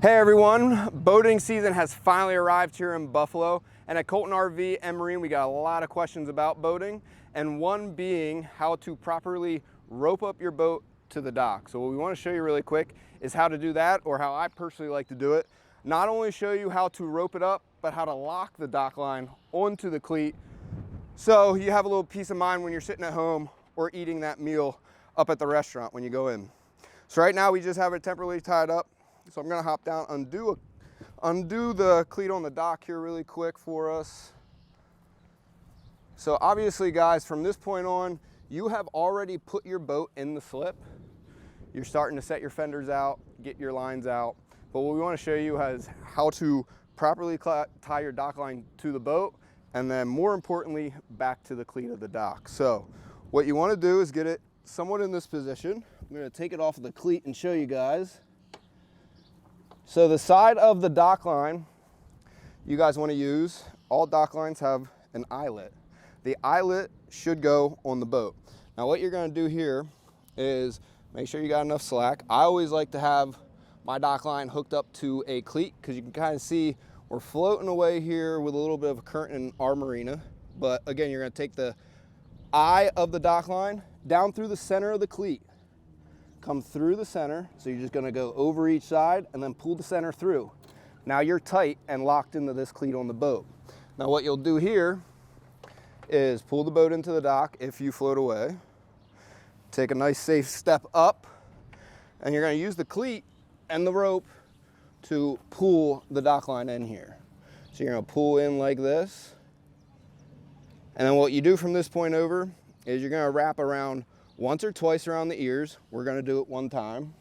Hey everyone, boating season has finally arrived here in Buffalo, and at Colton RV and Marine we got a lot of questions about boating, and one being how to properly rope up your boat to the dock. So what we want to show you really quick is how to do that, or how I personally like to do it. Not only show you how to rope it up, but how to lock the dock line onto the cleat so you have a little peace of mind when you're sitting at home or eating that meal up at the restaurant when you go in. So right now we just have it temporarily tied up. So I'm gonna hop down, undo the cleat on the dock here really quick for us. So obviously guys, from this point on, you have already put your boat in the slip. You're starting to set your fenders out, get your lines out. But what we wanna show you is how to properly tie your dock line to the boat, and then more importantly, back to the cleat of the dock. So what you wanna do is get it somewhat in this position. I'm gonna take it off of the cleat and show you guys. So the side of the dock line you guys want to use, all dock lines have an eyelet. The eyelet should go on the boat. Now what you're going to do here is make sure you got enough slack. I always like to have my dock line hooked up to a cleat because you can kind of see we're floating away here with a little bit of a current in our marina. But again, you're going to take the eye of the dock line down through the center of the cleat. Come through the center, so you're just gonna go over each side and then pull the center through. Now you're tight and locked into this cleat on the boat. Now what you'll do here is pull the boat into the dock if you float away. Take a nice safe step up, and you're gonna use the cleat and the rope to pull the dock line in here. So you're gonna pull in like this. And then what you do from this point over is you're gonna wrap around once or twice around the ears. We're gonna do it one time.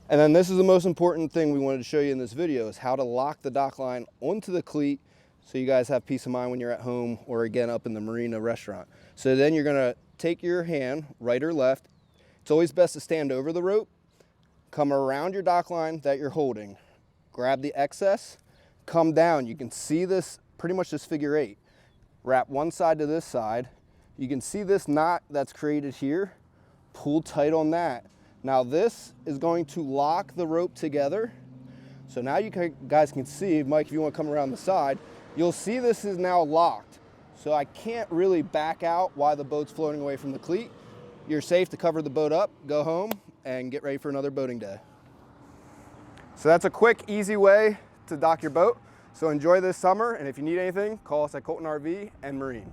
And then this is the most important thing we wanted to show you in this video, is how to lock the dock line onto the cleat so you guys have peace of mind when you're at home or again up in the marina restaurant. So then you're gonna take your hand, right or left. It's always best to stand over the rope, come around your dock line that you're holding, grab the excess, come down. You can see this, pretty much this figure eight. Wrap one side to this side. You can see this knot that's created here. Pull tight on that. Now this is going to lock the rope together. So now you guys can see, Mike, if you want to come around the side, you'll see this is now locked. So I can't really back out while the boat's floating away from the cleat. You're safe to cover the boat up, go home, and get ready for another boating day. So that's a quick, easy way to dock your boat. So enjoy this summer, and if you need anything, call us at Colton RV and Marine.